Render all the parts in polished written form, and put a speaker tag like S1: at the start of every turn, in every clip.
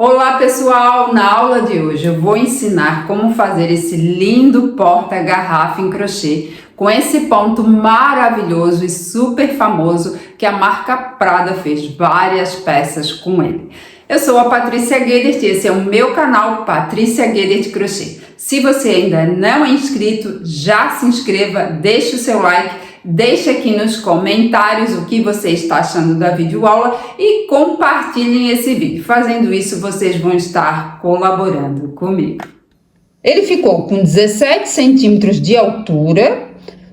S1: Olá pessoal, na aula de hoje eu vou ensinar como fazer esse lindo porta-garrafa em crochê com esse ponto maravilhoso e super famoso que a marca Prada fez várias peças com ele. Eu sou a Patrícia Guedert e esse é o meu canal Patrícia Guedert Crochê. Se você ainda não é inscrito, já se inscreva, deixe o seu like. Deixe aqui nos comentários o que você está achando da videoaula e compartilhem esse vídeo. Fazendo isso, vocês vão estar colaborando comigo. Ele ficou com 17 centímetros de altura.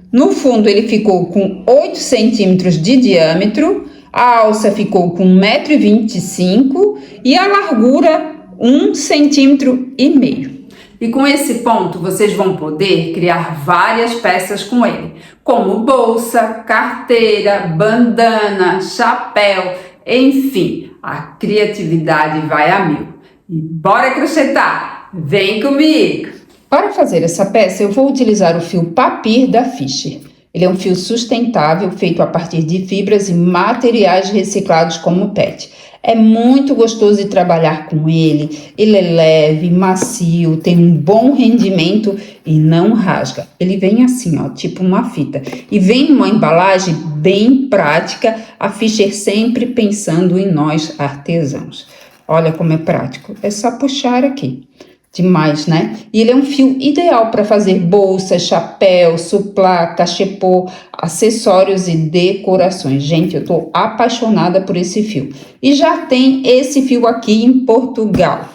S1: No fundo, ele ficou com 8 centímetros de diâmetro. A alça ficou com 1,25 m e a largura 1,5 cm. E com esse ponto, vocês vão poder criar várias peças com ele, como bolsa, carteira, bandana, chapéu, enfim, a criatividade vai a mil. E bora crochetar! Vem comigo! Para fazer essa peça, eu vou utilizar o fio Papir da Fischer. Ele é um fio sustentável, feito a partir de fibras e materiais reciclados como PET. É muito gostoso de trabalhar com ele, ele é leve, macio, tem um bom rendimento e não rasga. Ele vem assim, ó, tipo uma fita. E vem uma embalagem bem prática, a Fischer sempre pensando em nós artesãos. Olha como é prático, é só puxar aqui. Demais, né? E ele é um fio ideal para fazer bolsas, chapéu, suplá, cachepô, acessórios e decorações. Gente, eu tô apaixonada por esse fio. E já tem esse fio aqui em Portugal.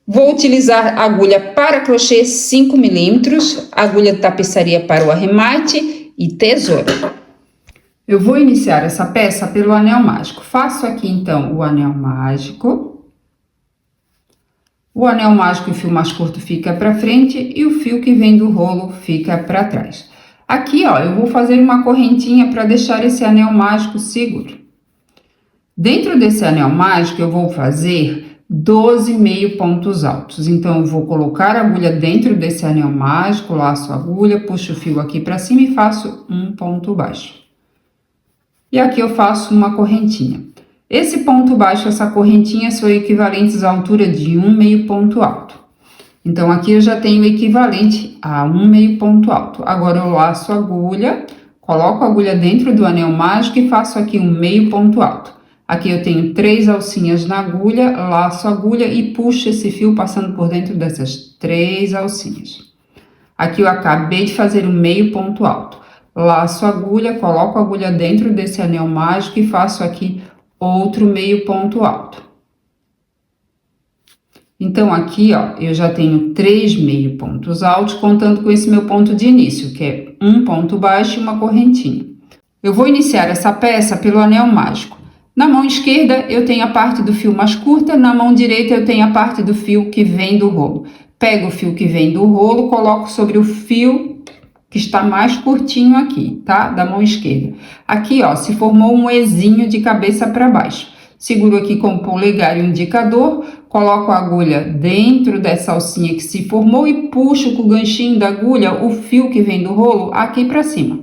S1: Vou utilizar agulha para crochê 5 milímetros, agulha de tapeçaria para o arremate e tesoura. Eu vou iniciar essa peça pelo anel mágico. Faço aqui então o anel mágico. O anel mágico e o fio mais curto fica para frente e o fio que vem do rolo fica para trás. Aqui, ó, eu vou fazer uma correntinha para deixar esse anel mágico seguro. Dentro desse anel mágico, eu vou fazer 12 meio pontos altos. Então, eu vou colocar a agulha dentro desse anel mágico, laço a agulha, puxo o fio aqui para cima e faço um ponto baixo. E aqui eu faço uma correntinha. Esse ponto baixo, essa correntinha, são equivalentes à altura de um meio ponto alto. Então, aqui eu já tenho o equivalente a um meio ponto alto. Agora, eu laço a agulha, coloco a agulha dentro do anel mágico e faço aqui um meio ponto alto. Aqui eu tenho 3 alcinhas na agulha, laço a agulha e puxo esse fio passando por dentro dessas 3 alcinhas. Aqui eu acabei de fazer um meio ponto alto. Laço a agulha, coloco a agulha dentro desse anel mágico e faço aqui outro meio ponto alto. Então, aqui, ó, eu já tenho 3 meio pontos altos, contando com esse meu ponto de início, que é um ponto baixo e uma correntinha. Eu vou iniciar essa peça pelo anel mágico. Na mão esquerda, eu tenho a parte do fio mais curta, na mão direita, eu tenho a parte do fio que vem do rolo. Pego o fio que vem do rolo, coloco sobre o fio que está mais curtinho aqui, tá? Da mão esquerda. Aqui, ó, se formou um Ezinho de cabeça para baixo. Seguro aqui com o polegar e o indicador, coloco a agulha dentro dessa alcinha que se formou e puxo com o ganchinho da agulha o fio que vem do rolo aqui para cima.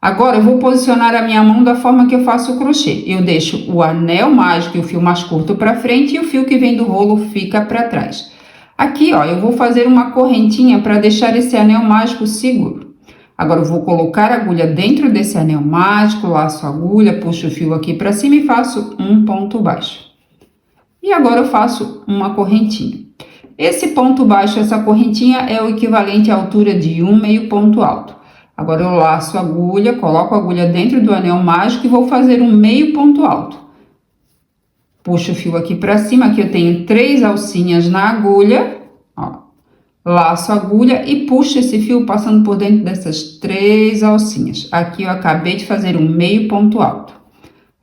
S1: Agora, eu vou posicionar a minha mão da forma que eu faço o crochê. Eu deixo o anel mágico e o fio mais curto para frente e o fio que vem do rolo fica para trás. Aqui, ó, eu vou fazer uma correntinha para deixar esse anel mágico seguro. Agora, eu vou colocar a agulha dentro desse anel mágico, laço a agulha, puxo o fio aqui para cima e faço um ponto baixo. E agora eu faço uma correntinha. Esse ponto baixo, essa correntinha, é o equivalente à altura de um meio ponto alto. Agora, eu laço a agulha, coloco a agulha dentro do anel mágico e vou fazer um meio ponto alto. Puxo o fio aqui para cima, aqui eu tenho 3 alcinhas na agulha, ó. Laço a agulha e puxo esse fio passando por dentro dessas 3 alcinhas. Aqui eu acabei de fazer um meio ponto alto.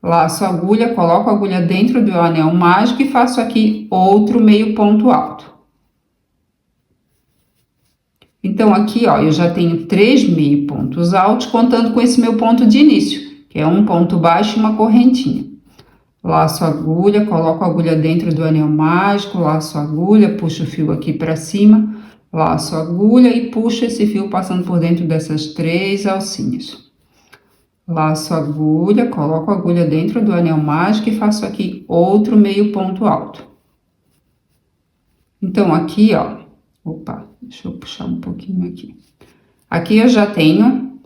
S1: Laço a agulha, coloco a agulha dentro do anel mágico e faço aqui outro meio ponto alto. Então, aqui, ó, eu já tenho 3 meio pontos altos, contando com esse meu ponto de início, que é um ponto baixo e uma correntinha. Laço a agulha, coloco a agulha dentro do anel mágico, laço a agulha, puxo o fio aqui para cima, laço a agulha e puxo esse fio passando por dentro dessas 3 alcinhas. Laço a agulha, coloco a agulha dentro do anel mágico e faço aqui outro meio ponto alto. Então, aqui, ó, opa, deixa eu puxar um pouquinho aqui. Aqui eu já tenho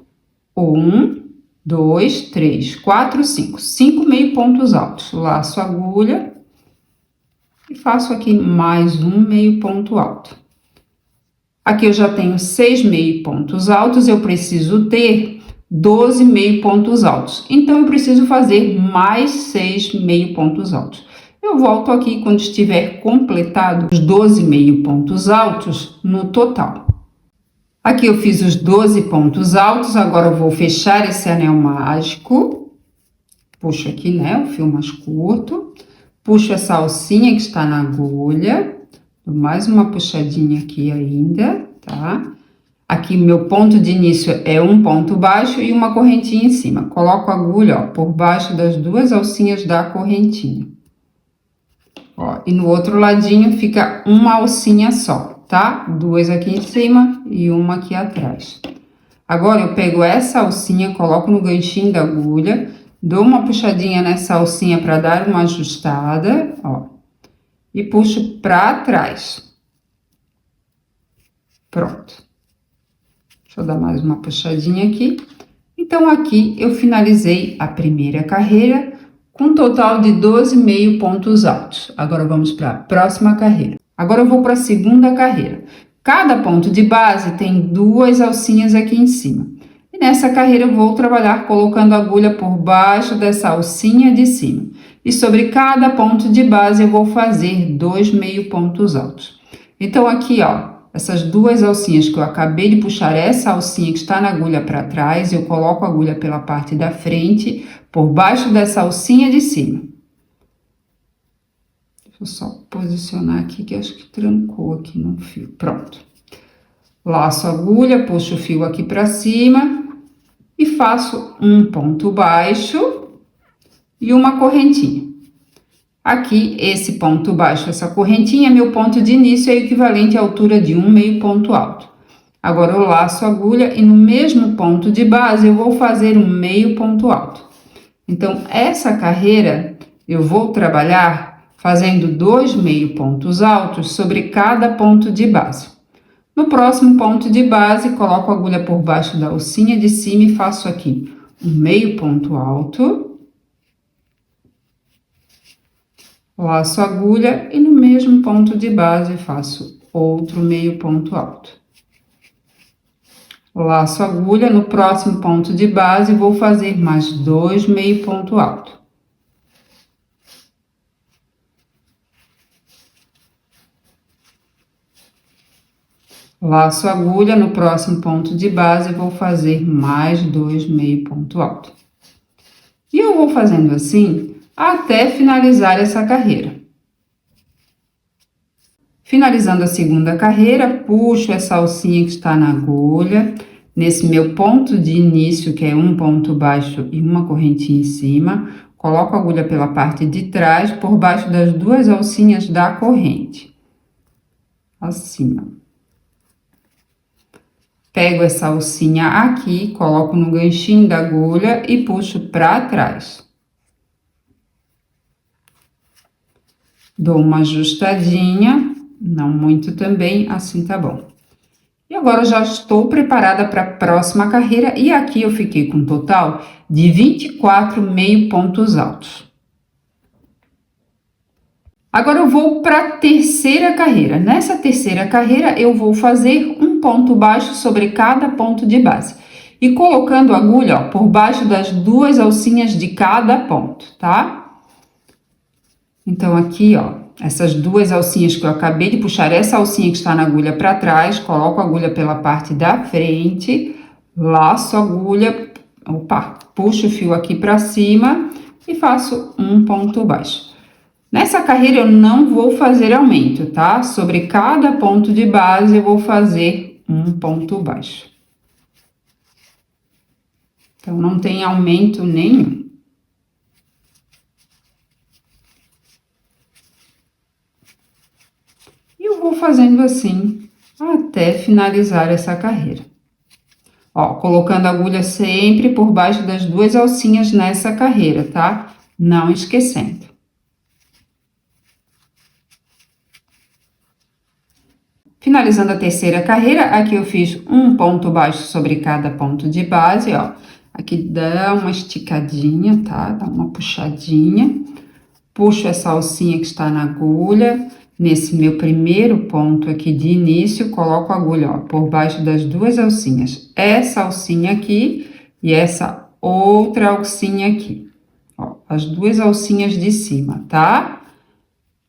S1: 1, 2, 3, 4, 5. 5 meio pontos altos. Laço a agulha e faço aqui mais um meio ponto alto. Aqui eu já tenho 6 meio pontos altos, eu preciso ter 12 meio pontos altos. Então, eu preciso fazer mais 6 meio pontos altos. Eu volto aqui quando estiver completado os 12 meio pontos altos no total. Aqui eu fiz os 12 pontos altos, agora eu vou fechar esse anel mágico. Puxo aqui, né, o fio mais curto. Puxo essa alcinha que está na agulha. Dou mais uma puxadinha aqui ainda, tá? Aqui meu ponto de início é um ponto baixo e uma correntinha em cima. Coloco a agulha, ó, por baixo das duas alcinhas da correntinha. Ó, e no outro ladinho fica uma alcinha só, tá? Duas aqui em cima e uma aqui atrás. Agora, eu pego essa alcinha, coloco no ganchinho da agulha, dou uma puxadinha nessa alcinha para dar uma ajustada, ó, e puxo para trás. Pronto. Deixa eu dar mais uma puxadinha aqui. Então, aqui eu finalizei a primeira carreira com um total de 12 meio pontos altos. Agora, vamos para a próxima carreira. Agora, eu vou para a segunda carreira. Cada ponto de base tem duas alcinhas aqui em cima. E nessa carreira, eu vou trabalhar colocando a agulha por baixo dessa alcinha de cima. E sobre cada ponto de base, eu vou fazer 2 meio pontos altos. Então, aqui, ó. Essas duas alcinhas que eu acabei de puxar, essa alcinha que está na agulha para trás, eu coloco a agulha pela parte da frente, por baixo dessa alcinha de cima. Deixa eu só posicionar aqui, que acho que trancou aqui no fio. Pronto. Laço a agulha, puxo o fio aqui para cima e faço um ponto baixo e uma correntinha. Aqui, esse ponto baixo, essa correntinha, meu ponto de início é equivalente à altura de um meio ponto alto. Agora, eu laço a agulha e no mesmo ponto de base, eu vou fazer um meio ponto alto. Então, essa carreira, eu vou trabalhar fazendo 2 meio pontos altos sobre cada ponto de base. No próximo ponto de base, coloco a agulha por baixo da alcinha de cima e faço aqui um meio ponto alto. Laço a agulha e no mesmo ponto de base faço outro meio ponto alto. Laço a agulha, no próximo ponto de base vou fazer mais 2 meio ponto alto. Laço a agulha, no próximo ponto de base vou fazer mais 2 meio ponto alto. E eu vou fazendo assim até finalizar essa carreira. Finalizando a segunda carreira, puxo essa alcinha que está na agulha, nesse meu ponto de início, que é um ponto baixo e uma correntinha em cima, coloco a agulha pela parte de trás, por baixo das duas alcinhas da corrente. Assim, ó. Pego essa alcinha aqui, coloco no ganchinho da agulha e puxo para trás. Dou uma ajustadinha, não muito também, assim tá bom. E agora já estou preparada para a próxima carreira e aqui eu fiquei com um total de 24 meio pontos altos. Agora eu vou para a terceira carreira. Nessa terceira carreira eu vou fazer um ponto baixo sobre cada ponto de base. E colocando a agulha, ó, por baixo das duas alcinhas de cada ponto, tá? Então, aqui, ó, essas duas alcinhas que eu acabei de puxar, essa alcinha que está na agulha para trás, coloco a agulha pela parte da frente, laço a agulha, opa, puxo o fio aqui para cima e faço um ponto baixo. Nessa carreira eu não vou fazer aumento, tá? Sobre cada ponto de base eu vou fazer um ponto baixo. Então, não tem aumento nenhum. E eu vou fazendo assim até finalizar essa carreira. Ó, colocando a agulha sempre por baixo das duas alcinhas nessa carreira, tá? Não esquecendo. Finalizando a terceira carreira, aqui eu fiz um ponto baixo sobre cada ponto de base, ó. Aqui dá uma esticadinha, tá? Dá uma puxadinha. Puxo essa alcinha que está na agulha. Nesse meu primeiro ponto aqui de início, coloco a agulha, ó, por baixo das duas alcinhas. Essa alcinha aqui e essa outra alcinha aqui. Ó, as duas alcinhas de cima, tá?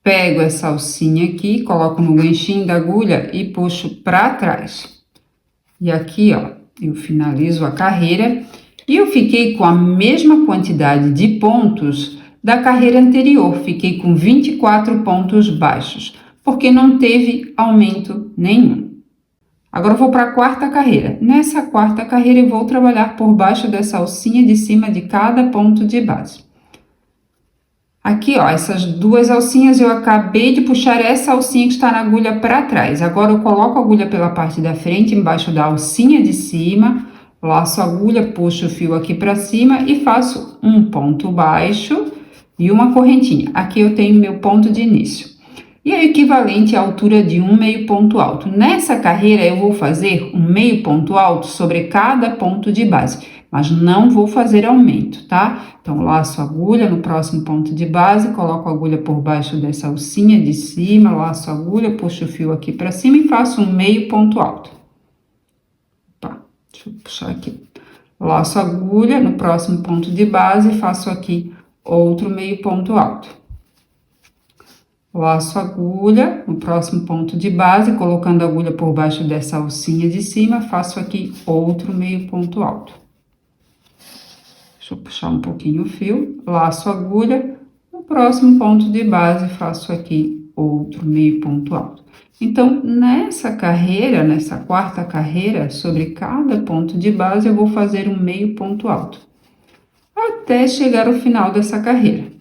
S1: Pego essa alcinha aqui, coloco no ganchinho da agulha e puxo para trás. E aqui, ó, eu finalizo a carreira e eu fiquei com a mesma quantidade de pontos da carreira anterior. Fiquei com 24 pontos baixos, porque não teve aumento nenhum. Agora eu vou para a quarta carreira. Nessa quarta carreira eu vou trabalhar por baixo dessa alcinha de cima de cada ponto de base. Aqui, ó, essas duas alcinhas eu acabei de puxar essa alcinha que está na agulha para trás. Agora eu coloco a agulha pela parte da frente, embaixo da alcinha de cima, laço a agulha, puxo o fio aqui para cima e faço um ponto baixo e uma correntinha. Aqui eu tenho meu ponto de início. E é equivalente à altura de um meio ponto alto. Nessa carreira eu vou fazer um meio ponto alto sobre cada ponto de base, mas não vou fazer aumento, tá? Então, laço a agulha no próximo ponto de base, coloco a agulha por baixo dessa alcinha de cima, laço a agulha, puxo o fio aqui para cima e faço um meio ponto alto. Opa, deixa eu puxar aqui. Laço a agulha no próximo ponto de base e faço aqui outro meio ponto alto. Laço a agulha no próximo ponto de base, colocando a agulha por baixo dessa alcinha de cima, faço aqui outro meio ponto alto. Deixa eu puxar um pouquinho o fio, laço a agulha, no próximo ponto de base, faço aqui outro meio ponto alto. Então, nessa carreira, nessa quarta carreira, sobre cada ponto de base, eu vou fazer um meio ponto alto, até chegar ao final dessa carreira.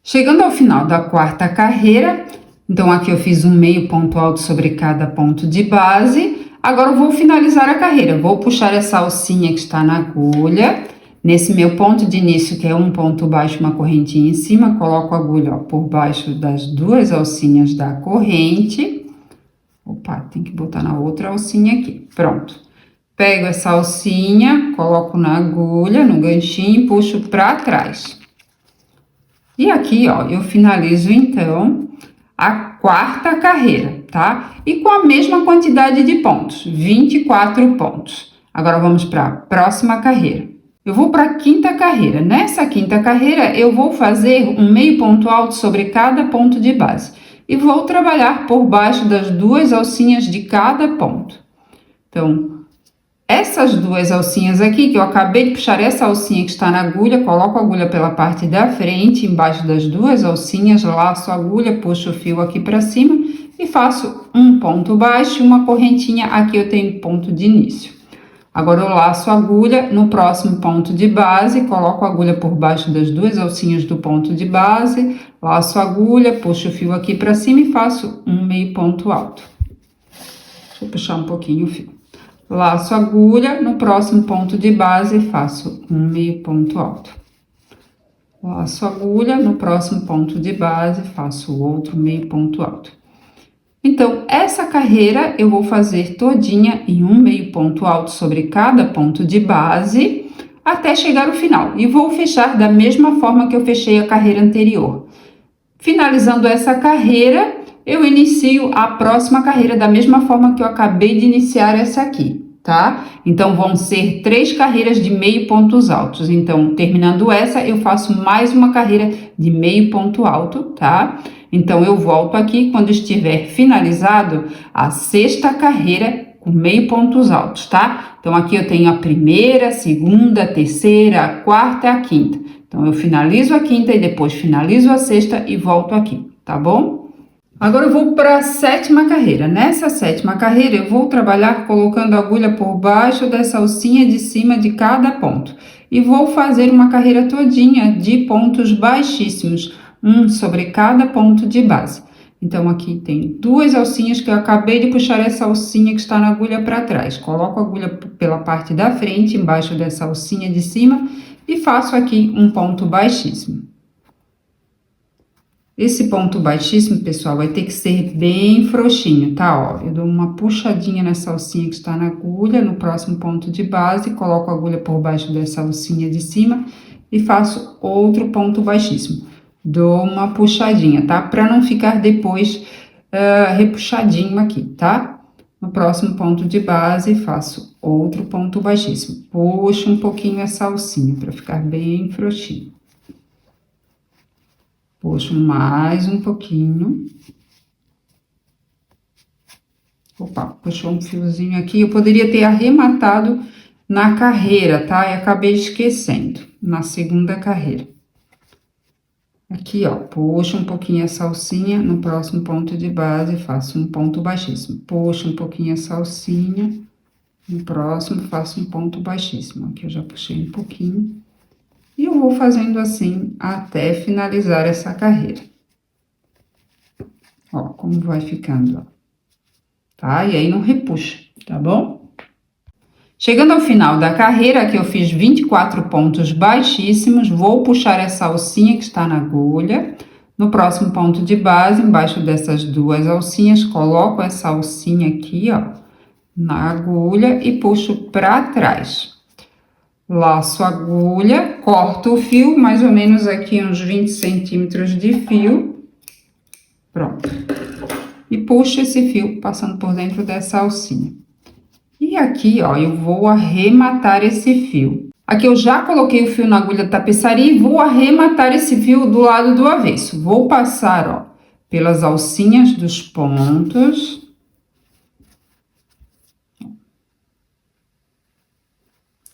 S1: Chegando ao final da quarta carreira, então aqui eu fiz um meio ponto alto sobre cada ponto de base. Agora eu vou finalizar a carreira. Vou puxar essa alcinha que está na agulha. Nesse meu ponto de início, que é um ponto baixo, uma correntinha em cima, coloco a agulha, ó, por baixo das duas alcinhas da corrente. Opa, tem que botar na outra alcinha aqui. Pronto. Pego essa alcinha, coloco na agulha, no ganchinho e puxo para trás. E aqui, ó, eu finalizo, então, a quarta carreira, tá? E com a mesma quantidade de pontos, 24 pontos. Agora, vamos para a próxima carreira. Eu vou para a quinta carreira. Nessa quinta carreira, eu vou fazer um meio ponto alto sobre cada ponto de base. E vou trabalhar por baixo das duas alcinhas de cada ponto. Então, essas duas alcinhas aqui, que eu acabei de puxar essa alcinha que está na agulha, coloco a agulha pela parte da frente, embaixo das duas alcinhas, laço a agulha, puxo o fio aqui para cima e faço um ponto baixo e uma correntinha. Aqui eu tenho ponto de início. Agora eu laço a agulha no próximo ponto de base, coloco a agulha por baixo das duas alcinhas do ponto de base, laço a agulha, puxo o fio aqui para cima e faço um meio ponto alto. Deixa eu puxar um pouquinho o fio. Laço a agulha no próximo ponto de base e faço um meio ponto alto. Laço a agulha no próximo ponto de base, faço outro meio ponto alto. Então, essa carreira eu vou fazer todinha em um meio ponto alto sobre cada ponto de base, até chegar ao final. E vou fechar da mesma forma que eu fechei a carreira anterior. Finalizando essa carreira, eu inicio a próxima carreira da mesma forma que eu acabei de iniciar essa aqui, tá? Então, vão ser 3 carreiras de meio pontos altos. Então, terminando essa, eu faço mais uma carreira de meio ponto alto, tá? Então, eu volto aqui quando estiver finalizado a sexta carreira com meio pontos altos, tá? Então, aqui eu tenho a primeira, a segunda, a terceira, a quarta e a quinta. Então, eu finalizo a quinta e depois finalizo a sexta e volto aqui, tá bom? Agora eu vou para a sétima carreira. Nessa sétima carreira, eu vou trabalhar colocando a agulha por baixo dessa alcinha de cima de cada ponto. E vou fazer uma carreira todinha de pontos baixíssimos, um sobre cada ponto de base. Então, aqui tem duas alcinhas que eu acabei de puxar essa alcinha que está na agulha para trás. Coloco a agulha pela parte da frente, embaixo dessa alcinha de cima, e faço aqui um ponto baixíssimo. Esse ponto baixíssimo, pessoal, vai ter que ser bem frouxinho, tá? Ó, eu dou uma puxadinha nessa alcinha que está na agulha, no próximo ponto de base, coloco a agulha por baixo dessa alcinha de cima e faço outro ponto baixíssimo. Dou uma puxadinha, tá? Para não ficar depois repuxadinho aqui, tá? No próximo ponto de base, faço outro ponto baixíssimo. Puxo um pouquinho essa alcinha para ficar bem frouxinho. Puxo mais um pouquinho. Opa, puxou um fiozinho aqui. Eu poderia ter arrematado na carreira, tá? E acabei esquecendo, na segunda carreira. Aqui, ó, puxo um pouquinho essa alcinha, no próximo ponto de base, faço um ponto baixíssimo. Puxo um pouquinho essa alcinha, no próximo faço um ponto baixíssimo. Aqui eu já puxei um pouquinho. E eu vou fazendo assim até finalizar essa carreira. Ó, como vai ficando, ó. Tá? E aí não repuxa, tá bom? Chegando ao final da carreira, aqui eu fiz 24 pontos baixíssimos, vou puxar essa alcinha que está na agulha. No próximo ponto de base, embaixo dessas duas alcinhas, coloco essa alcinha aqui, ó, na agulha e puxo para trás. Laço a agulha, corto o fio, mais ou menos aqui uns 20 centímetros de fio. Pronto. E puxo esse fio passando por dentro dessa alcinha. E aqui, ó, eu vou arrematar esse fio. Aqui eu já coloquei o fio na agulha tapeçaria e vou arrematar esse fio do lado do avesso. Vou passar, ó, pelas alcinhas dos pontos.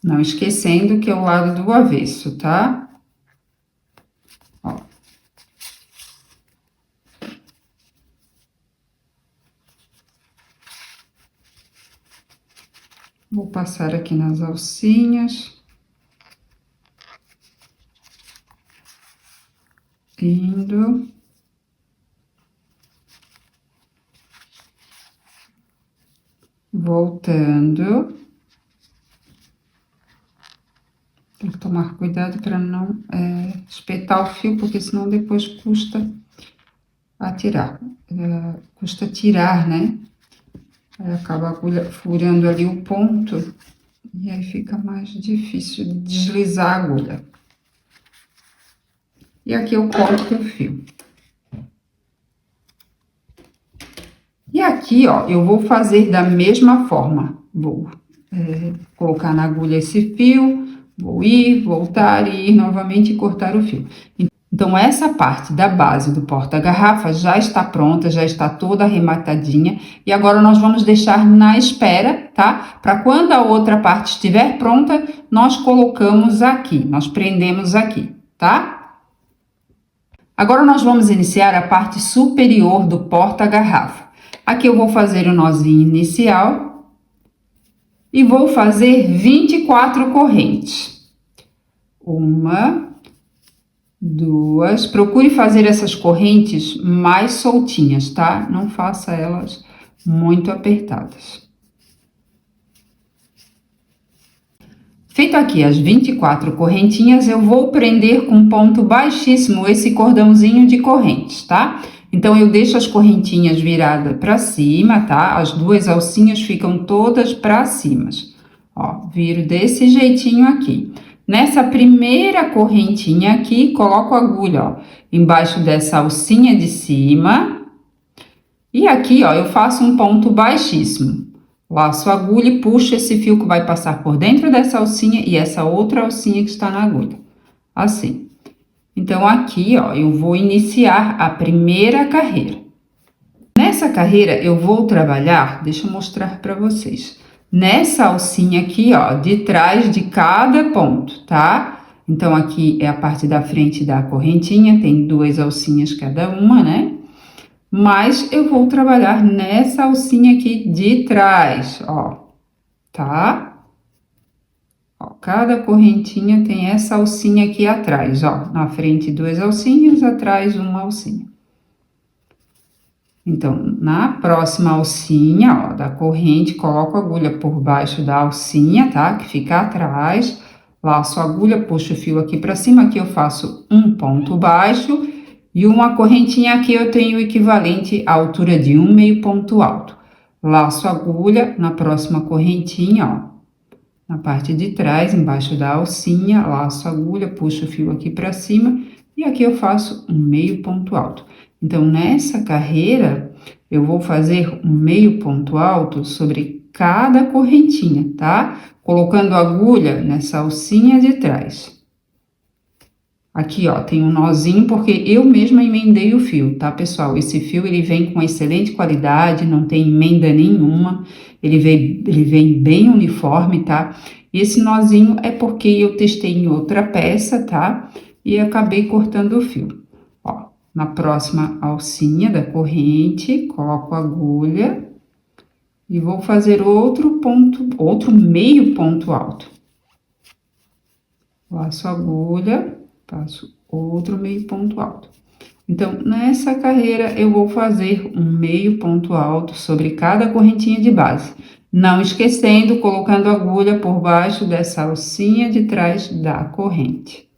S1: Não esquecendo que é o lado do avesso, tá? Ó. Vou passar aqui nas alcinhas. Indo. Voltando. Tem que tomar cuidado para não espetar o fio, porque senão depois custa a tirar. Custa tirar, né? Aí acaba a agulha furando ali o ponto e aí fica mais difícil de deslizar a agulha. E aqui eu corto o fio. E aqui, ó, eu vou fazer da mesma forma. Vou colocar na agulha esse fio, vou ir, voltar e ir novamente e cortar o fio. Então, essa parte da base do porta-garrafa já está pronta, já está toda arrematadinha. E agora nós vamos deixar na espera, tá? Para quando a outra parte estiver pronta, nós colocamos aqui, nós prendemos aqui, tá? Agora nós vamos iniciar a parte superior do porta-garrafa. Aqui eu vou fazer o nozinho inicial e vou fazer 24 correntes. Uma, duas. Procure fazer essas correntes mais soltinhas, tá? Não faça elas muito apertadas. Feito aqui as 24 correntinhas, eu vou prender com ponto baixíssimo esse cordãozinho de correntes, tá? Então, eu deixo as correntinhas viradas para cima, tá? As duas alcinhas ficam todas para cima. Ó, viro desse jeitinho aqui. Nessa primeira correntinha aqui, coloco a agulha, ó, embaixo dessa alcinha de cima. E aqui, ó, eu faço um ponto baixíssimo. Laço a agulha e puxo esse fio que vai passar por dentro dessa alcinha e essa outra alcinha que está na agulha. Assim. Então, aqui, ó, eu vou iniciar a primeira carreira. Nessa carreira, eu vou trabalhar, deixa eu mostrar para vocês. Nessa alcinha aqui, ó, de trás de cada ponto, tá? Então, aqui é a parte da frente da correntinha, tem duas alcinhas cada uma, né? Mas eu vou trabalhar nessa alcinha aqui de trás, ó, tá? Ó, cada correntinha tem essa alcinha aqui atrás, ó. Na frente, duas alcinhas, atrás, uma alcinha. Então, na próxima alcinha, ó, da corrente, coloco a agulha por baixo da alcinha, tá? Que fica atrás, laço a agulha, puxo o fio aqui pra cima, aqui eu faço um ponto baixo e uma correntinha aqui eu tenho o equivalente à altura de um meio ponto alto. Laço a agulha na próxima correntinha, ó, na parte de trás, embaixo da alcinha, laço a agulha, puxo o fio aqui pra cima e aqui eu faço um meio ponto alto. Então, nessa carreira, eu vou fazer um meio ponto alto sobre cada correntinha, tá? Colocando a agulha nessa alcinha de trás. Aqui, ó, tem um nozinho porque eu mesma emendei o fio, tá, pessoal? Esse fio, ele vem com excelente qualidade, não tem emenda nenhuma, ele vem bem uniforme, tá? E esse nozinho é porque eu testei em outra peça, tá? E acabei cortando o fio. Ó, na próxima alcinha da corrente, coloco a agulha e vou fazer outro meio ponto alto. Laço a agulha, faço outro meio ponto alto. Então, nessa carreira, eu vou fazer um meio ponto alto sobre cada correntinha de base. Não esquecendo, colocando a agulha por baixo dessa alcinha de trás da corrente.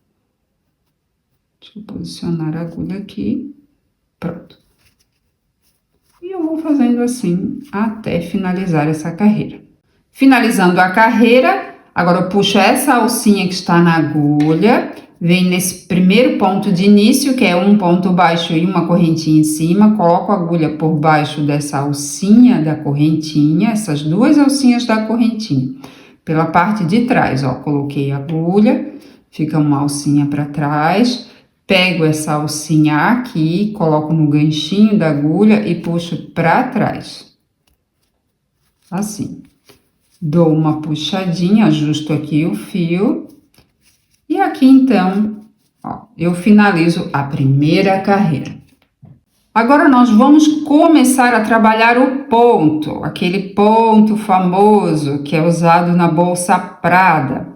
S1: Deixa eu posicionar a agulha aqui. Pronto. E eu vou fazendo assim até finalizar essa carreira. Finalizando a carreira, agora eu puxo essa alcinha que está na agulha, vem nesse primeiro ponto de início, que é um ponto baixo e uma correntinha em cima, coloco a agulha por baixo dessa alcinha da correntinha, essas duas alcinhas da correntinha. Pela parte de trás, ó, coloquei a agulha, fica uma alcinha para trás, pego essa alcinha aqui, coloco no ganchinho da agulha e puxo para trás. Assim. Dou uma puxadinha, ajusto aqui o fio. E aqui, então, ó, eu finalizo a primeira carreira. Agora, nós vamos começar a trabalhar o ponto, aquele ponto famoso que é usado na bolsa Prada.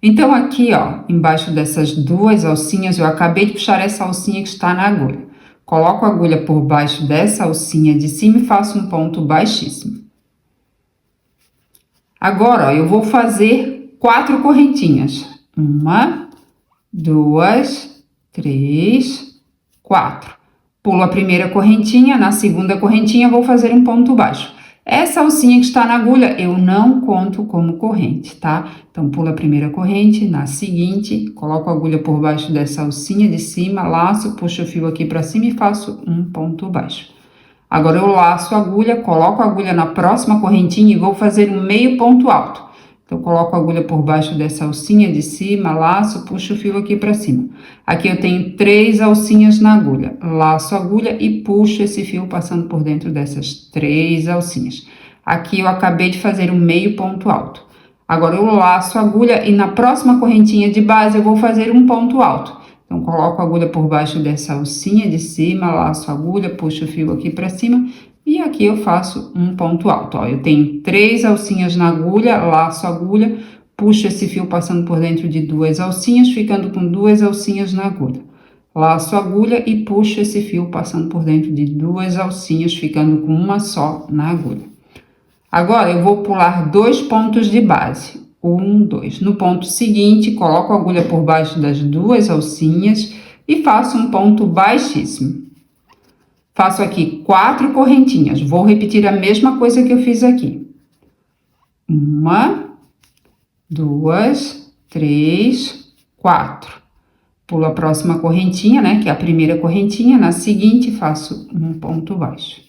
S1: Então, aqui, ó, embaixo dessas duas alcinhas, eu acabei de puxar essa alcinha que está na agulha. Coloco a agulha por baixo dessa alcinha de cima e faço um ponto baixíssimo. Agora, ó, eu vou fazer 4 correntinhas. 1, 2, 3, 4. Pulo a primeira correntinha, na segunda correntinha vou fazer um ponto baixo. Essa alcinha que está na agulha eu não conto como corrente, tá? Então, pulo a primeira corrente, na seguinte, coloco a agulha por baixo dessa alcinha de cima, laço, puxo o fio aqui para cima e faço um ponto baixo. Agora, eu laço a agulha, coloco a agulha na próxima correntinha e vou fazer um meio ponto alto. Então, coloco a agulha por baixo dessa alcinha de cima, laço, puxo o fio aqui para cima. Aqui eu tenho 3 alcinhas na agulha. Laço a agulha e puxo esse fio passando por dentro dessas 3 alcinhas. Aqui eu acabei de fazer um meio ponto alto. Agora, eu laço a agulha e na próxima correntinha de base eu vou fazer um ponto alto. Então, coloco a agulha por baixo dessa alcinha de cima, laço a agulha, puxo o fio aqui para cima e aqui eu faço um ponto alto. Ó, eu tenho 3 alcinhas na agulha, laço a agulha, puxo esse fio passando por dentro de 2 alcinhas, ficando com 2 alcinhas na agulha. Laço a agulha e puxo esse fio passando por dentro de 2 alcinhas, ficando com uma só na agulha. Agora, eu vou pular 2 pontos de base. 1, 2. No ponto seguinte, coloco a agulha por baixo das 2 alcinhas e faço um ponto baixíssimo. Faço aqui 4 correntinhas. Vou repetir a mesma coisa que eu fiz aqui. 1, 2, 3, 4. Pulo a próxima correntinha, né? Que é a primeira correntinha. Na seguinte, faço um ponto baixo.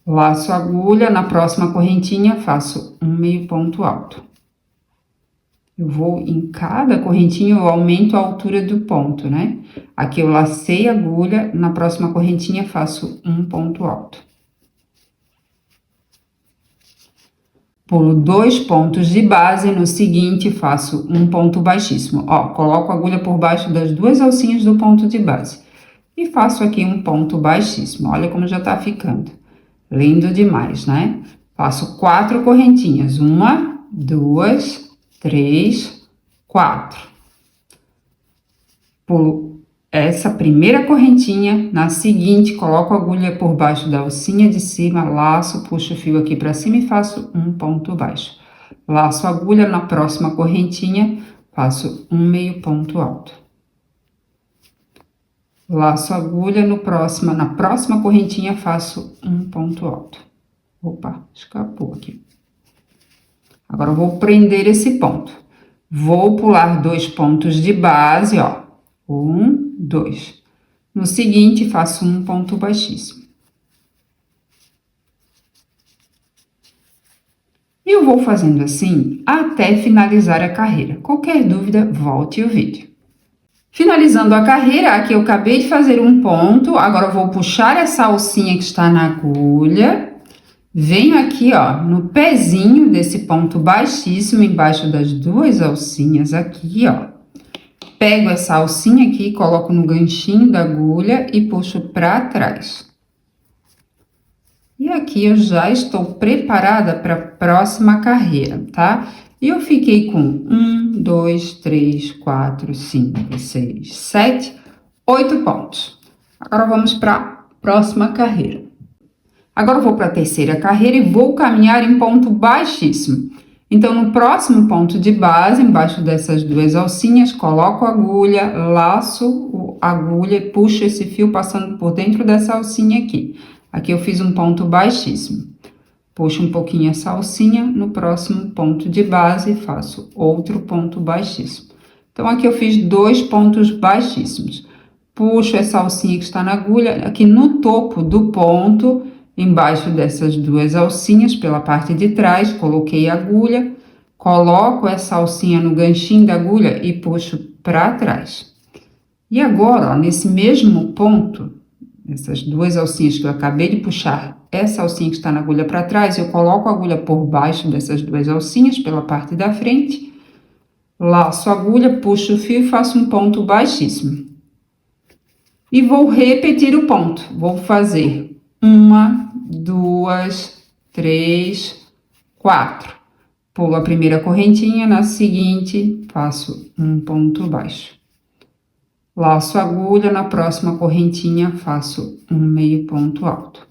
S1: Laço a agulha, na próxima correntinha, faço um meio ponto alto. Eu vou, em cada correntinha, eu aumento a altura do ponto, né? Aqui eu lacei a agulha, na próxima correntinha, faço um ponto alto. Pulo 2 pontos de base, no seguinte, faço um ponto baixíssimo. Ó, coloco a agulha por baixo das 2 alcinhas do ponto de base. E faço aqui um ponto baixíssimo. Olha como já tá ficando. Lindo demais, né? Faço 4 correntinhas. 1, 2, 3, 4. Pulo essa primeira correntinha, na seguinte, coloco a agulha por baixo da alcinha de cima, laço, puxo o fio aqui para cima e faço um ponto baixo. Laço a agulha na próxima correntinha, faço um meio ponto alto. Laço a agulha na próxima correntinha, faço um ponto alto. Opa, escapou aqui. Agora, eu vou prender esse ponto. Vou pular 2 pontos de base, ó. 1, 2. No seguinte, faço um ponto baixíssimo. E eu vou fazendo assim até finalizar a carreira. Qualquer dúvida, volte o vídeo. Finalizando a carreira, aqui eu acabei de fazer um ponto. Agora, eu vou puxar essa alcinha que está na agulha. Venho aqui, ó, no pezinho desse ponto baixíssimo, embaixo das 2 alcinhas aqui, ó. Pego essa alcinha aqui, coloco no ganchinho da agulha e puxo para trás. E aqui eu já estou preparada para a próxima carreira, tá? E eu fiquei com 1, 2, 3, 4, 5, 6, 7, 8 pontos. Agora, vamos para a próxima carreira. Agora, eu vou para a terceira carreira e vou caminhar em ponto baixíssimo. Então, no próximo ponto de base, embaixo dessas 2 alcinhas, coloco a agulha, laço a agulha e puxo esse fio passando por dentro dessa alcinha aqui. Aqui eu fiz um ponto baixíssimo. Puxo um pouquinho essa alcinha, no próximo ponto de base, faço outro ponto baixíssimo. Então, aqui eu fiz 2 pontos baixíssimos. Puxo essa alcinha que está na agulha, aqui no topo do ponto, embaixo dessas 2 alcinhas, pela parte de trás, coloquei a agulha, coloco essa alcinha no ganchinho da agulha e puxo para trás. E agora, ó, nesse mesmo ponto, essas 2 alcinhas que eu acabei de puxar, essa alcinha que está na agulha para trás, eu coloco a agulha por baixo dessas 2 alcinhas, pela parte da frente, laço a agulha, puxo o fio e faço um ponto baixíssimo. E vou repetir o ponto, vou fazer 1, 2, 3, 4. Pulo a primeira correntinha, na seguinte, faço um ponto baixo. Laço a agulha, na próxima correntinha, faço um meio ponto alto.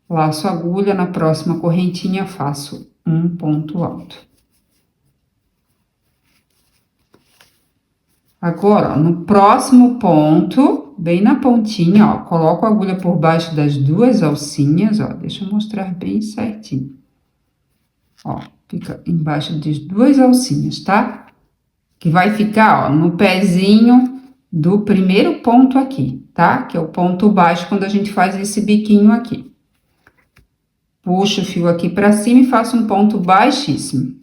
S1: Laço a agulha, na próxima correntinha, faço um ponto alto. Agora, ó, no próximo ponto, bem na pontinha, ó, coloco a agulha por baixo das 2 alcinhas, ó, deixa eu mostrar bem certinho. Ó, fica embaixo das 2 alcinhas, tá? Que vai ficar, ó, no pezinho do primeiro ponto aqui, tá? Que é o ponto baixo quando a gente faz esse biquinho aqui. Puxo o fio aqui para cima e faço um ponto baixíssimo.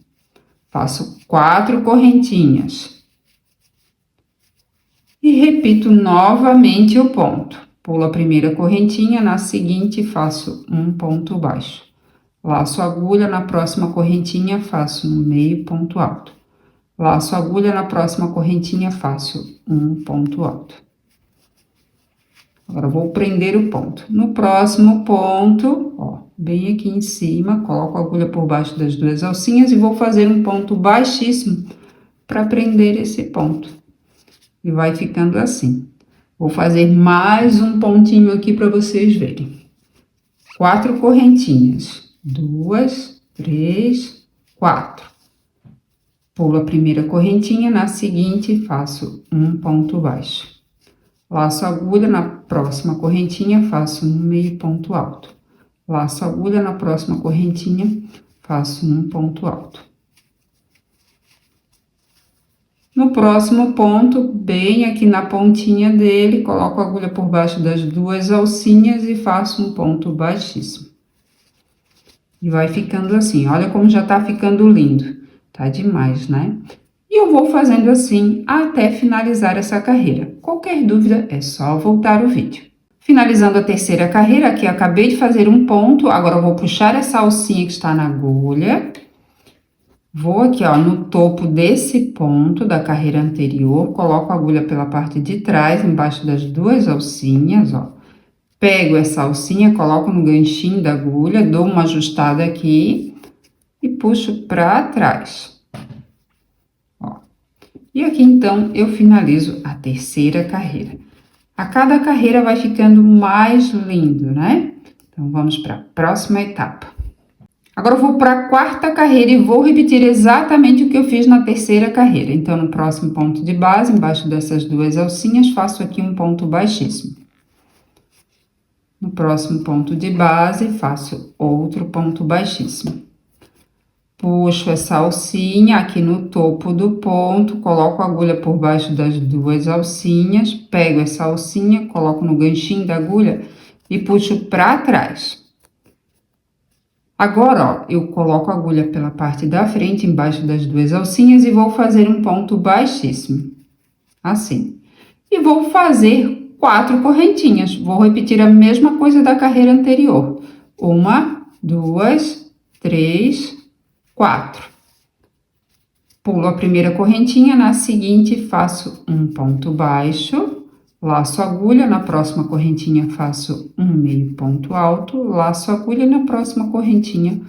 S1: Faço 4 correntinhas. E repito novamente o ponto. Pulo a primeira correntinha, na seguinte faço um ponto baixo. Laço a agulha, na próxima correntinha faço um meio ponto alto. Laço a agulha, na próxima correntinha faço um ponto alto. Agora, vou prender o ponto. No próximo ponto, ó, bem aqui em cima, coloco a agulha por baixo das 2 alcinhas e vou fazer um ponto baixíssimo para prender esse ponto. E vai ficando assim. Vou fazer mais um pontinho aqui para vocês verem. 4 correntinhas. 2, 3, 4. Pulo a primeira correntinha, na seguinte faço um ponto baixo. Laço a agulha, na próxima correntinha faço um meio ponto alto. Laço a agulha, na próxima correntinha faço um ponto alto. No próximo ponto, bem aqui na pontinha dele, coloco a agulha por baixo das 2 alcinhas e faço um ponto baixíssimo. E vai ficando assim, olha como já tá ficando lindo. Tá demais, né? E eu vou fazendo assim até finalizar essa carreira. Qualquer dúvida é só voltar o vídeo. Finalizando a terceira carreira, aqui eu acabei de fazer um ponto, agora eu vou puxar essa alcinha que está na agulha. Vou aqui, ó, no topo desse ponto da carreira anterior, coloco a agulha pela parte de trás, embaixo das 2 alcinhas, ó. Pego essa alcinha, coloco no ganchinho da agulha, dou uma ajustada aqui e puxo pra trás. Ó. E aqui, então, eu finalizo a terceira carreira. A cada carreira vai ficando mais lindo, né? Então, vamos para a próxima etapa. Agora, eu vou para a quarta carreira e vou repetir exatamente o que eu fiz na terceira carreira. Então, no próximo ponto de base, embaixo dessas duas alcinhas, faço aqui um ponto baixíssimo. No próximo ponto de base, faço outro ponto baixíssimo. Puxo essa alcinha aqui no topo do ponto, coloco a agulha por baixo das duas alcinhas, pego essa alcinha, coloco no ganchinho da agulha e puxo para trás. Agora, ó, eu coloco a agulha pela parte da frente, embaixo das duas alcinhas e vou fazer um ponto baixíssimo, assim. E vou fazer 4 correntinhas. Vou repetir a mesma coisa da carreira anterior. 1, 2, 3, 4. Pulo a primeira correntinha, na seguinte faço um ponto baixo, laço a agulha, na próxima correntinha faço um meio ponto alto, laço a agulha, na próxima correntinha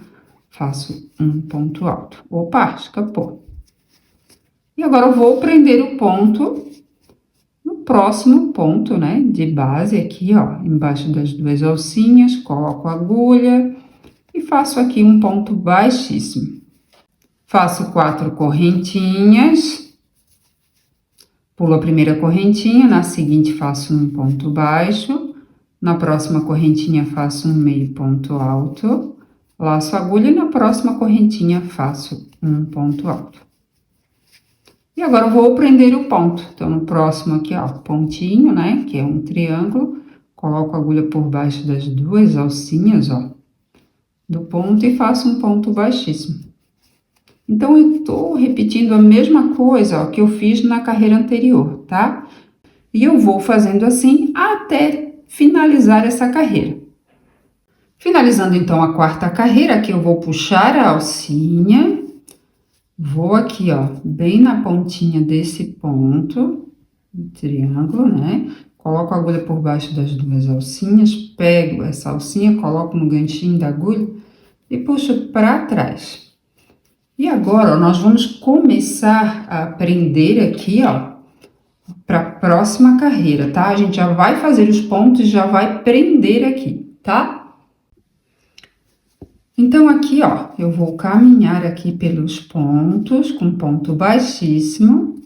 S1: faço um ponto alto. Opa, escapou. E agora eu vou prender o ponto no próximo ponto, né, de base aqui, ó, embaixo das duas alcinhas, coloco a agulha e faço aqui um ponto baixíssimo. Faço 4 correntinhas, pulo a primeira correntinha, na seguinte faço um ponto baixo, na próxima correntinha faço um meio ponto alto, laço a agulha e na próxima correntinha faço um ponto alto. E agora eu vou prender o ponto. Então, no próximo aqui, ó, pontinho, né, que é um triângulo, coloco a agulha por baixo das duas alcinhas, ó, do ponto e faço um ponto baixíssimo. Então, eu tô repetindo a mesma coisa, ó, que eu fiz na carreira anterior, tá? E eu vou fazendo assim até finalizar essa carreira. Finalizando, então, a quarta carreira, aqui eu vou puxar a alcinha, vou aqui, ó, bem na pontinha desse ponto, triângulo, né? Coloco a agulha por baixo das duas alcinhas, pego essa alcinha, coloco no ganchinho da agulha e puxo para trás. E agora, ó, nós vamos começar a prender aqui, ó, para a próxima carreira, tá? A gente já vai fazer os pontos, já vai prender aqui, tá? Então, aqui, ó, eu vou caminhar aqui pelos pontos, com ponto baixíssimo.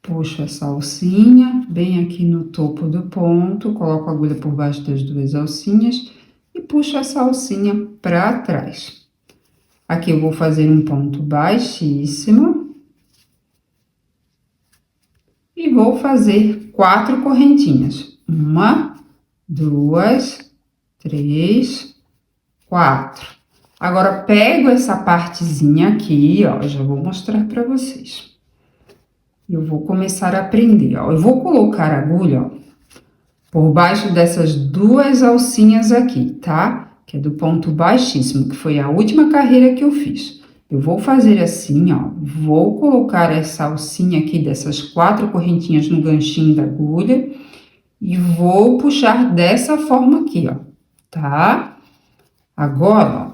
S1: Puxo essa alcinha bem aqui no topo do ponto, coloco a agulha por baixo das duas alcinhas e puxo essa alcinha para trás. Aqui eu vou fazer um ponto baixíssimo e vou fazer 4 correntinhas. 1, 2, 3, 4. Agora, pego essa partezinha aqui, ó, já vou mostrar para vocês. Eu vou começar a prender, ó. Eu vou colocar a agulha, ó, por baixo dessas duas alcinhas aqui, tá? Que é do ponto baixíssimo, que foi a última carreira que eu fiz. Eu vou fazer assim, ó. Vou colocar essa alcinha aqui dessas 4 correntinhas no ganchinho da agulha e vou puxar dessa forma aqui, ó, tá? Agora, ó,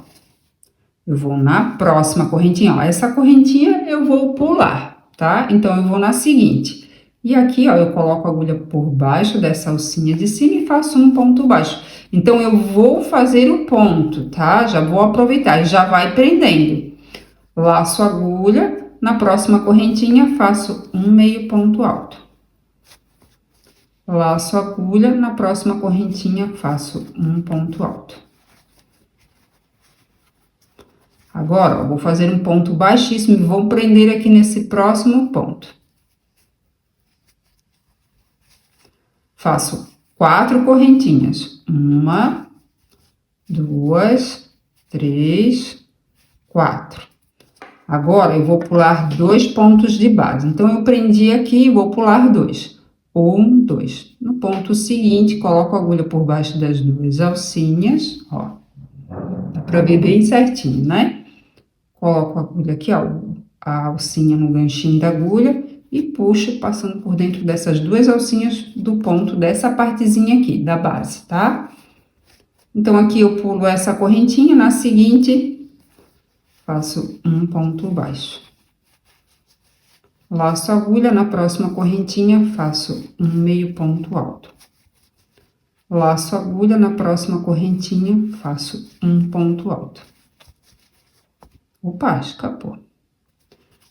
S1: eu vou na próxima correntinha, ó. Essa correntinha eu vou pular, tá? Então, eu vou na seguinte. E aqui, ó, eu coloco a agulha por baixo dessa alcinha de cima e faço um ponto baixo. Então, eu vou fazer o ponto, tá? Já vou aproveitar e já vai prendendo. Laço a agulha, na próxima correntinha faço um meio ponto alto. Laço a agulha, na próxima correntinha faço um ponto alto. Agora, ó, vou fazer um ponto baixíssimo e vou prender aqui nesse próximo ponto. Faço 4 correntinhas. 1, 2, 3, 4. Agora, eu vou pular 2 pontos de base. Então, eu prendi aqui e vou pular 2. 1, 2. No ponto seguinte, coloco a agulha por baixo das duas alcinhas, ó. Dá pra ver bem certinho, né? Coloco a agulha aqui, ó, a alcinha no ganchinho da agulha e puxo passando por dentro dessas duas alcinhas do ponto dessa partezinha aqui, da base, tá? Então, aqui eu pulo essa correntinha, na seguinte, faço um ponto baixo. Laço a agulha, na próxima correntinha, faço um meio ponto alto. Laço a agulha, na próxima correntinha, faço um ponto alto. Opa, escapou.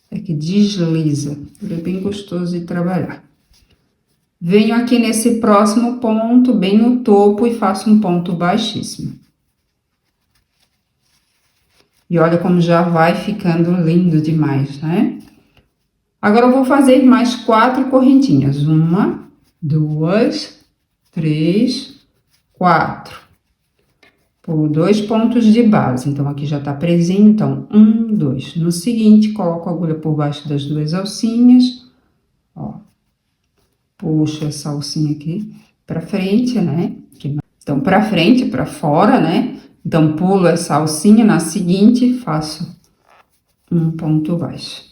S1: É que desliza, ele é bem gostoso de trabalhar. Venho aqui nesse próximo ponto, bem no topo, e faço um ponto baixíssimo. E olha como já vai ficando lindo demais, né? Agora, eu vou fazer mais 4 correntinhas. 1, 2, 3, 4. Pulo 2 pontos de base. Então, aqui já tá presinho. Então, 1, 2. No seguinte, coloco a agulha por baixo das 2 alcinhas. Ó. Puxo essa alcinha aqui pra frente, né? Então, pra frente, pra fora, né? Então, pulo essa alcinha. Na seguinte, faço um ponto baixo.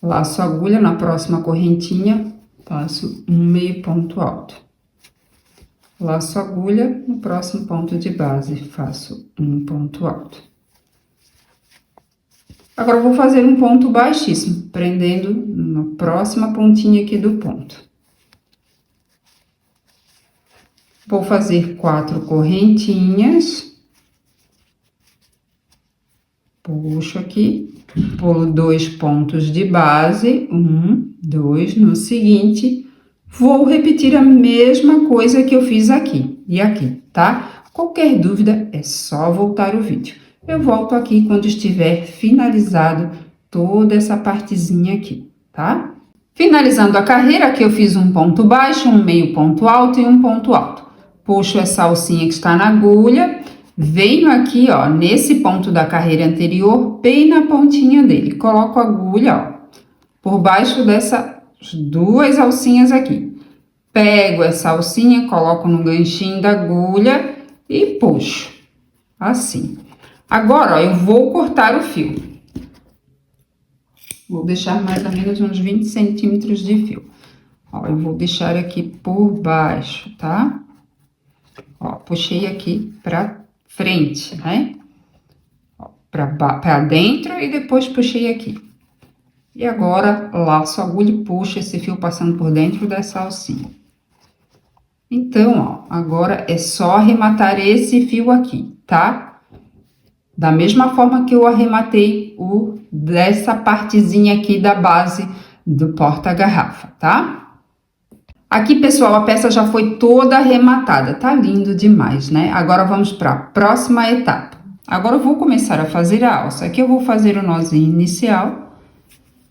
S1: Laço a agulha, na próxima correntinha, faço um meio ponto alto. Laço a agulha, no próximo ponto de base, faço um ponto alto. Agora, eu vou fazer um ponto baixíssimo, prendendo na próxima pontinha aqui do ponto. Vou fazer 4 correntinhas. Puxo aqui, pulo 2 pontos de base, 1, 2, no seguinte, vou repetir a mesma coisa que eu fiz aqui e aqui, tá? Qualquer dúvida, é só voltar o vídeo. Eu volto aqui quando estiver finalizado toda essa partezinha aqui, tá? Finalizando a carreira, aqui eu fiz um ponto baixo, um meio ponto alto e um ponto alto. Puxo essa alcinha que está na agulha. Venho aqui, ó, nesse ponto da carreira anterior, bem na pontinha dele. Coloco a agulha, ó, por baixo dessas 2 alcinhas aqui. Pego essa alcinha, coloco no ganchinho da agulha e puxo. Assim. Agora, ó, eu vou cortar o fio. Vou deixar mais ou menos uns 20 centímetros de fio. Ó, eu vou deixar aqui por baixo, tá? Ó, puxei aqui pra frente, né? Ó, pra dentro e depois puxei aqui. E agora, laço a agulha e puxo esse fio passando por dentro dessa alcinha. Então, ó, agora é só arrematar esse fio aqui, tá? Da mesma forma que eu arrematei o dessa partezinha aqui da base do porta-garrafa, tá? Aqui, pessoal, a peça já foi toda arrematada, tá lindo demais, né? Agora, vamos para a próxima etapa. Agora, eu vou começar a fazer a alça. Aqui, eu vou fazer o nozinho inicial.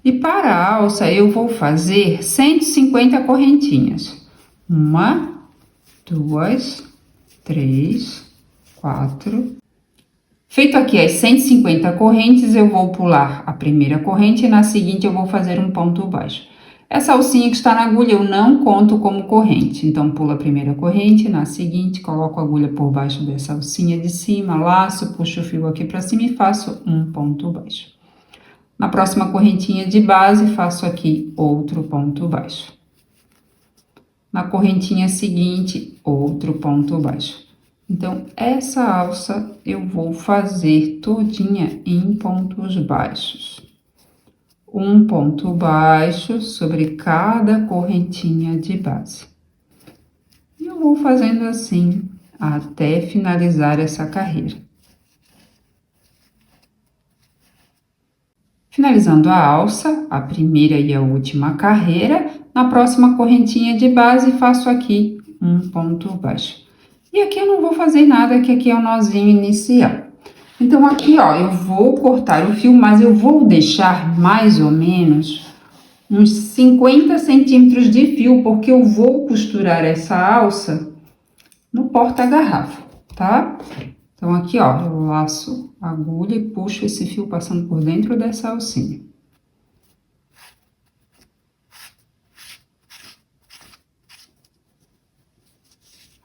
S1: E para a alça, eu vou fazer 150 correntinhas. 1, 2, 3, 4. Feito aqui as 150 correntes, eu vou pular a primeira corrente e na seguinte, eu vou fazer um ponto baixo. Essa alcinha que está na agulha eu não conto como corrente, então pulo a primeira corrente, na seguinte coloco a agulha por baixo dessa alcinha de cima, laço, puxo o fio aqui para cima e faço um ponto baixo. Na próxima correntinha de base, faço aqui outro ponto baixo. Na correntinha seguinte, outro ponto baixo. Então, essa alça eu vou fazer todinha em pontos baixos. Um ponto baixo sobre cada correntinha de base. E eu vou fazendo assim até finalizar essa carreira. Finalizando a alça, a primeira e a última carreira, na próxima correntinha de base faço aqui um ponto baixo. E aqui eu não vou fazer nada, que aqui é o nozinho inicial. Então, aqui, ó, eu vou cortar o fio, mas eu vou deixar mais ou menos uns 50 centímetros de fio, porque eu vou costurar essa alça no porta-garrafa, tá? Então, aqui, ó, eu laço a agulha e puxo esse fio passando por dentro dessa alcinha.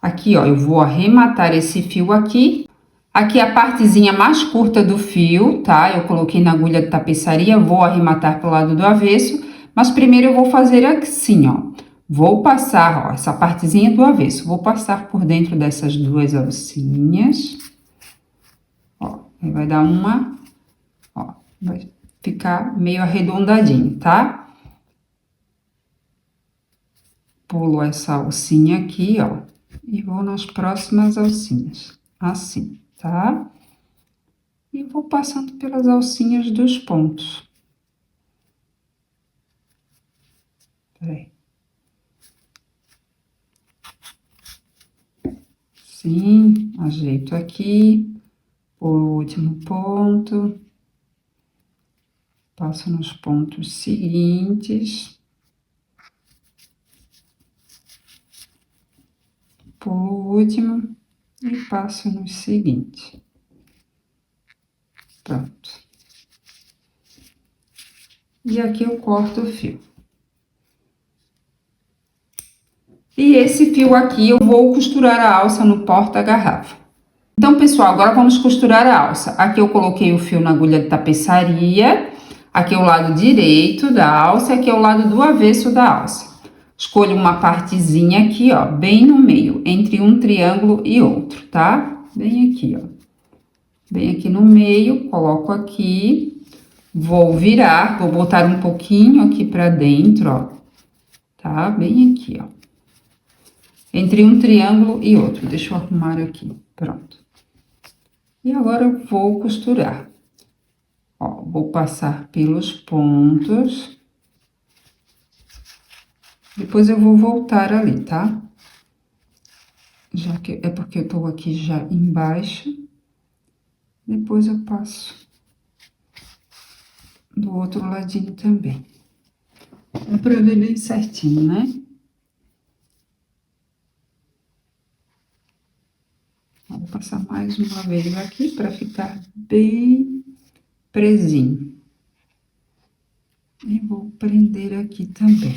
S1: Aqui, ó, eu vou arrematar esse fio aqui. Aqui a partezinha mais curta do fio, tá? Eu coloquei na agulha de tapeçaria, vou arrematar pro lado do avesso, mas primeiro eu vou fazer assim, ó. Vou passar, ó, essa partezinha do avesso, vou passar por dentro dessas 2 alcinhas. Ó, aí vai dar uma, vai ficar meio arredondadinho, tá? Pulo essa alcinha aqui, ó, e vou nas próximas alcinhas, assim, tá? E vou passando pelas alcinhas dos pontos. Peraí. Sim, ajeito aqui, pulo o último ponto, passo nos pontos seguintes, pulo o último e passo no seguinte. Pronto. E aqui eu corto o fio. E esse fio aqui eu vou costurar a alça no porta-garrafa. Então, pessoal, agora vamos costurar a alça. Aqui eu coloquei o fio na agulha de tapeçaria. Aqui é o lado direito da alça, aqui é o lado do avesso da alça. Escolho uma partezinha aqui, ó, bem no meio, entre um triângulo e outro, tá? Bem aqui, ó. Bem aqui no meio, coloco aqui. Vou virar, vou botar um pouquinho aqui pra dentro, ó. Tá? Bem aqui, ó. Entre um triângulo e outro. Deixa eu arrumar aqui. Pronto. E agora eu vou costurar. Ó, vou passar pelos pontos. Depois eu vou voltar ali, tá? Já que é porque eu tô aqui já embaixo. Depois eu passo do outro ladinho também. É pra ver bem certinho, né? Vou passar mais uma vez aqui para ficar bem presinho. E vou prender aqui também.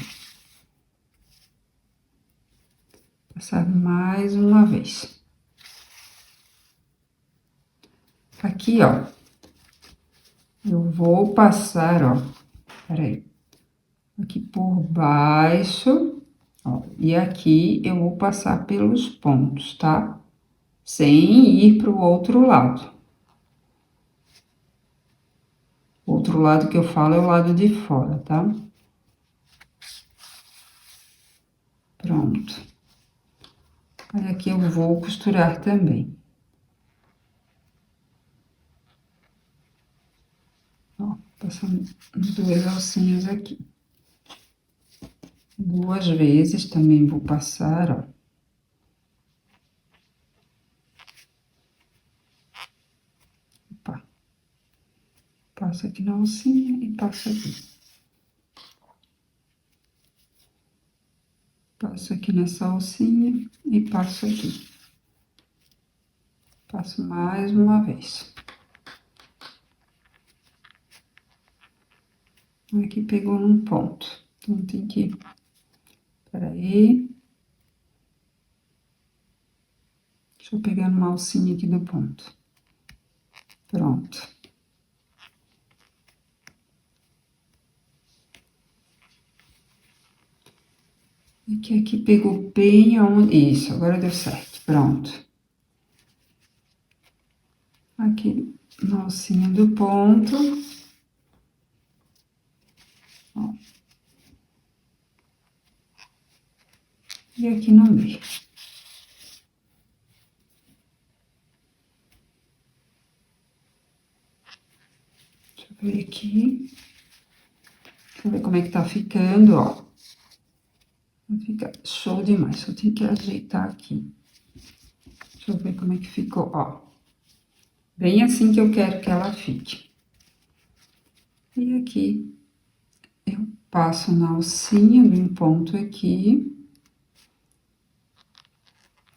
S1: Passar mais uma vez. Aqui, ó. Eu vou passar, ó. Peraí. Aqui por baixo, ó. E aqui eu vou passar pelos pontos, tá? Sem ir pro outro lado. O outro lado que eu falo é o lado de fora, tá? Pronto. Aí aqui eu vou costurar também. Ó, passando duas alcinhas aqui. Duas vezes também vou passar, ó. Opa. Passo aqui na alcinha e passo aqui. Passo aqui nessa alcinha e passo aqui. Passo mais uma vez. Aqui pegou num ponto, então tem que... Peraí. Deixa eu pegar uma alcinha aqui do ponto. Pronto. E que aqui pegou bem aonde... Isso, agora deu certo. Pronto. Aqui na alcinha do ponto. Ó. E aqui no meio. Deixa eu ver aqui. Deixa eu ver como é que tá ficando, ó. Fica show demais, só tem que ajeitar aqui. Deixa eu ver como é que ficou, ó. Bem assim que eu quero que ela fique. E aqui, eu passo na alcinha de um ponto aqui.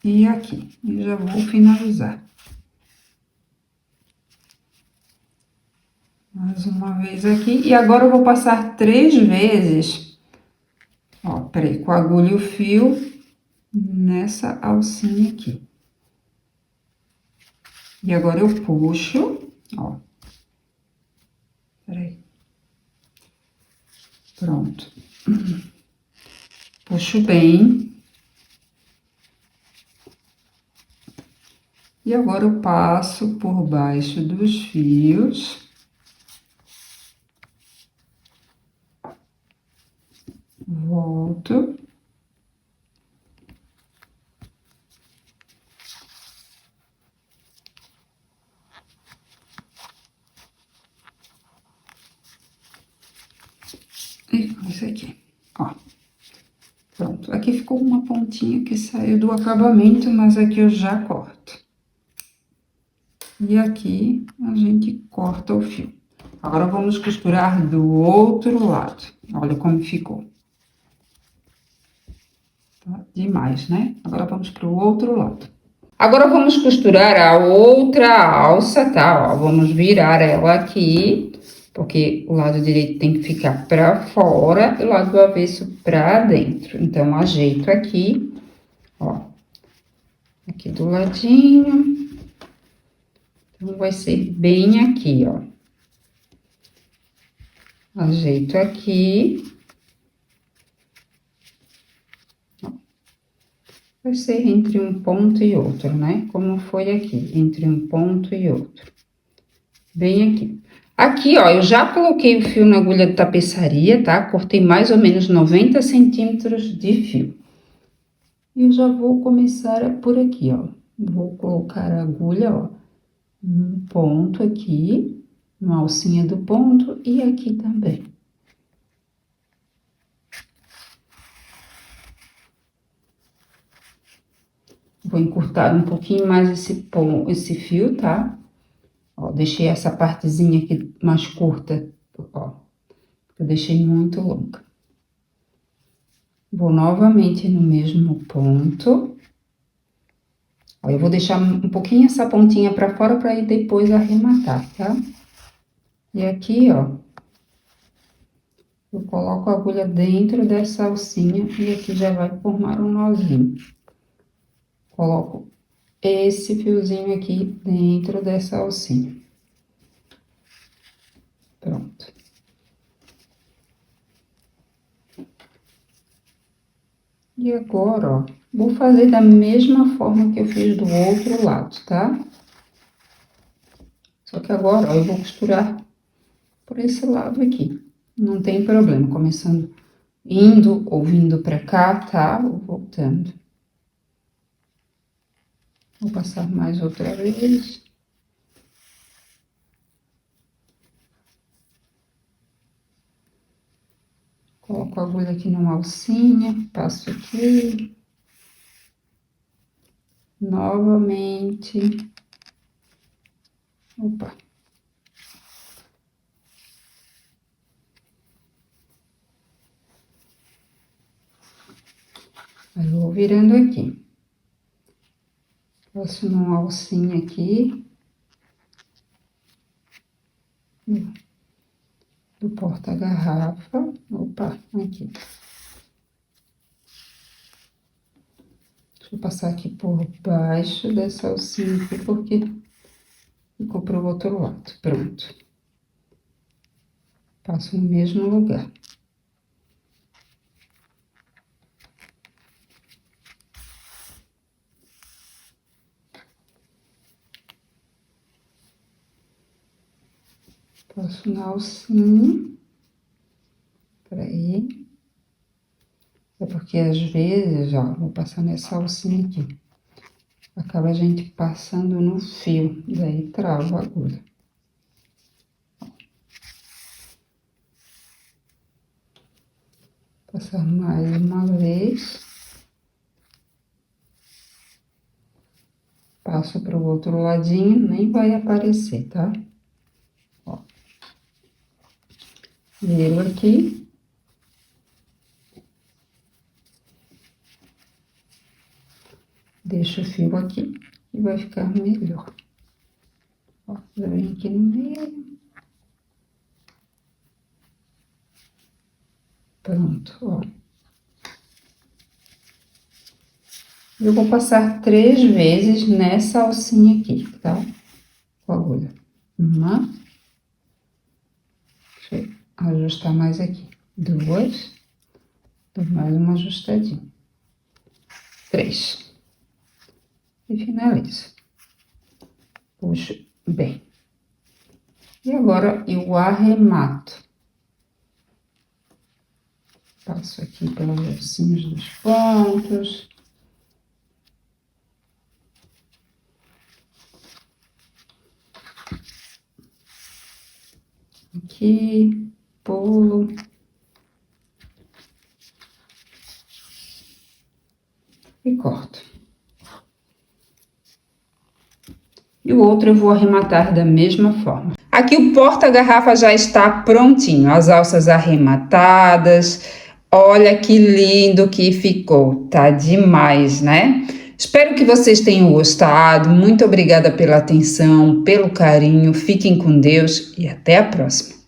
S1: E aqui, e já vou finalizar. Mais uma vez aqui, e agora eu vou passar 3 vezes, ó, peraí, com a agulha e o fio nessa alcinha aqui. E agora eu puxo, ó, peraí. Pronto. Puxo bem. E agora eu passo por baixo dos fios. volto. E isso aqui, ó. Pronto, aqui ficou uma pontinha que saiu do acabamento, mas aqui eu já corto. E aqui a gente corta o fio. Agora vamos costurar do outro lado. Olha como ficou. Tá demais, né? Agora vamos para o outro lado. Agora vamos costurar a outra alça, tá? Ó, vamos virar ela aqui, porque o lado direito tem que ficar para fora e o lado do avesso para dentro. Então, ajeito aqui, ó, aqui do ladinho. Então, vai ser bem aqui, ó. Ajeito aqui. Vai ser entre um ponto e outro, né? Como foi aqui, entre um ponto e outro. Bem aqui. Aqui, ó, eu já coloquei o fio na agulha de tapeçaria, tá? Cortei mais ou menos 90 centímetros de fio. E eu já vou começar por aqui, ó. Vou colocar a agulha, ó, num ponto aqui, na alcinha do ponto e aqui também. Vou encurtar um pouquinho mais esse fio, tá? Ó, deixei essa partezinha aqui mais curta, ó. Eu deixei muito longa. Vou novamente no mesmo ponto. Ó, eu vou deixar um pouquinho essa pontinha pra fora pra ir depois arrematar, tá? E aqui, ó, eu coloco a agulha dentro dessa alcinha e aqui já vai formar um nozinho. Coloco esse fiozinho aqui dentro dessa alcinha. Pronto. E agora, ó, vou fazer da mesma forma que eu fiz do outro lado, tá? Só que agora, ó, eu vou costurar por esse lado aqui. Não tem problema, começando, indo ou vindo pra cá, tá? Vou voltando. Vou passar mais outra vez. Coloco a agulha aqui numa alcinha, passo aqui. Novamente. Opa. Aí, eu vou virando aqui. Passo numa alcinha aqui. Do porta-garrafa. Opa, aqui. Deixa eu passar aqui por baixo dessa alcinha aqui, porque ficou pro outro lado. Pronto. Passo no mesmo lugar. Passo na alcinha. Peraí. É porque às vezes, ó, vou passar nessa alcinha aqui. Acaba a gente passando no fio, daí trava a agulha. Passar mais uma vez. Passo pro outro ladinho, nem vai aparecer, tá? Ó. Viro aqui. Deixo o fio aqui e vai ficar melhor. Ó, já vem aqui no meio. Pronto, ó. Eu vou passar 3 vezes nessa alcinha aqui, tá? Com a agulha. Uma. Deixa eu ajustar mais aqui. 2. Dou mais uma ajustadinha. 3. E finalizo. Puxo bem. E agora, eu arremato. Passo aqui pelos ossinhos dos pontos. Aqui, pulo. E corto. E o outro eu vou arrematar da mesma forma. Aqui o porta-garrafa já está prontinho, as alças arrematadas. Olha que lindo que ficou, tá demais, né? Espero que vocês tenham gostado. Muito obrigada pela atenção, pelo carinho. Fiquem com Deus e até a próxima.